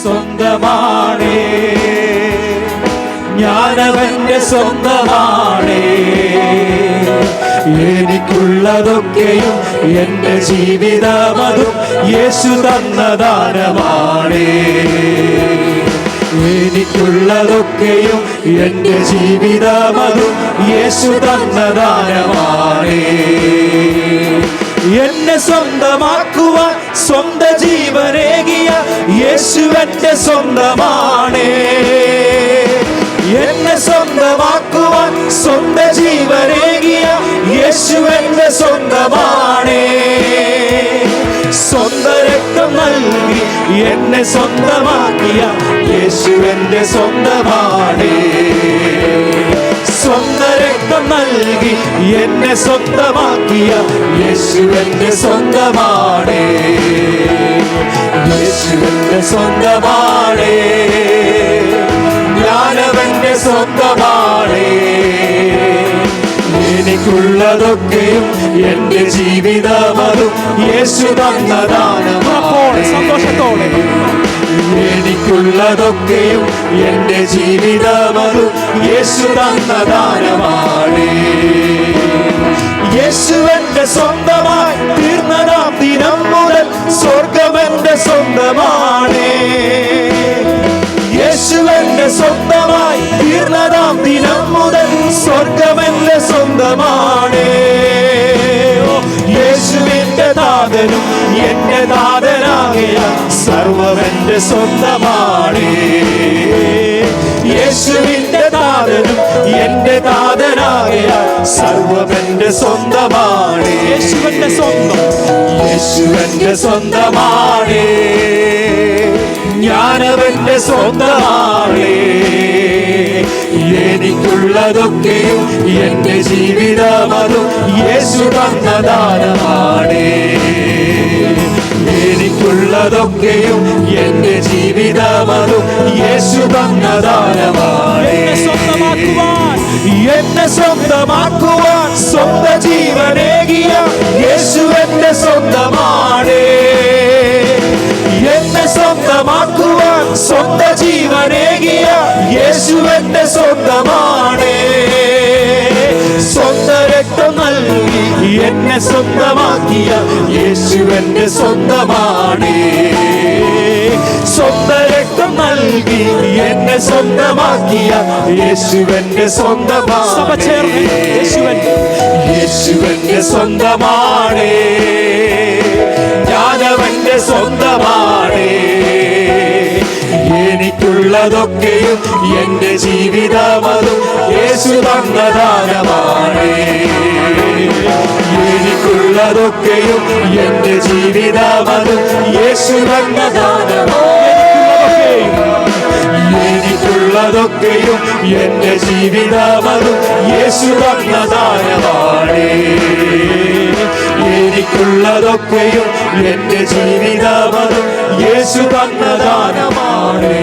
സ്വന്തമാണേ, ഞാനവന്റെ സ്വന്തമാണേ. എനിക്കുള്ളതൊക്കെയും എന്റെ ജീവിതമതും യേശു തന്ന ദാനമാണേ. എനിക്കുള്ളതൊക്കെയും എന്റെ ജീവിതമതും യേശു തന്ന ദാനമാണേ. എന്നെ സ്വന്തമാക്കുവാൻ സ്വന്തം ജീവനേകിയ യേശു എന്റെ സ്വന്തമാണേ. എന്നെ സ്വന്തമാക്കുവാൻ സ്വന്തം ജീവനേകിയ യേശു എന്റെ സ്വന്തമാണേ. സ്വന്തം രക്തം നൽകി എന്നെ സ്വന്തമാക്കിയ യേശു എന്റെ സ്വന്തമാണേ. സ്വന്തം രക്തം നൽകി എന്നെ സ്വന്തമാക്കിയ യേശു എന്റെ സ്വന്തമാണേ. യേശു എന്റെ സ്വന്തമാണേ, ഞാനവന്റെ സ്വന്തമാണേ. എനിക്കുള്ളതൊക്കെയും എന്റെ ജീവിതമതും യേശു തന്ന ദാനമാണേ. സന്തോഷത്തോടെ എനിക്കുള്ളതൊക്കെയും എന്റെ ജീവിതമതും യേശു തന്ന ദാനമാണേ. യേശു എന്റെ സ്വന്തമായി തീർന്നതാം ദിനം മുതൽ സ്വർഗം എന്റെ സ്വന്തമാണേ. യേശു എന്റെ സ്വന്തമായി തീർന്നതാം ദിനം മുതൽ സ്വർഗം എന്റെ സ്വന്തമാണേ. യേശുവിന്റെ ദാതനും എന്റെ ദാതനാകിയ സർവമെന്റെ സ്വന്തമാണേ. യേശുവിന്റെ ദാതനും എന്റെ ദാതനാകിയ സർവമെന്റെ സ്വന്തമാണേ. യേശുവിന്റെ സ്വന്തം, യേശുവിന്റെ സ്വന്തമാണേ, ഞാനവന്റെ സ്വന്തമാണേ. എനിക്കുള്ളതൊക്കെയും എന്റെ ജീവിതമതും യേശു തന്ന ദാനമാണേ. എനിക്കുള്ളതൊക്കെയും എന്റെ ജീവിതമതും യേശു തന്ന ദാനമാണേ. എന്നെ സ്വന്തമാക്കുവാൻ സ്വന്തം ജീവനേകിയ യേശു എന്റെ സ്വന്തമാണേ. എന്നെ സ്വന്തമാക്കുവാൻ സ്വന്തം ജീവനേകിയ യേശു എന്റെ സ്വന്തമാണേ. സ്വന്തം രക്തം നൽകി എന്നെ സ്വന്തമാക്കിയ യേശു എന്റെ സ്വന്തമാണേ. സ്വന്തം രക്തം നൽകി എന്നെ സ്വന്തമാക്കിയ യേശു എന്റെ സ്വന്തമാണേ. യേശു എന്റെ സ്വന്തമാണേ, ഞാനവന്റെ സ്വന്തമാണേ. എനിക്കുള്ളതൊക്കെയും എന്റെ ജീവിതമതും യേശു തന്ന ദാനമാണേ. എനിക്കുള്ളതൊക്കെയും എന്റെ ജീവിതമതും യേശു തന്ന ദാനമാണേ. എനിക്കുള്ളതൊക്കെയും എന്റെ ജീവിതമതും യേശു തന്ന ദാനമാണേ. എനിക്കുള്ളതൊക്കെയും എന്റെ ജീവിതമതും യേശു തന്ന ദാനമാണേ.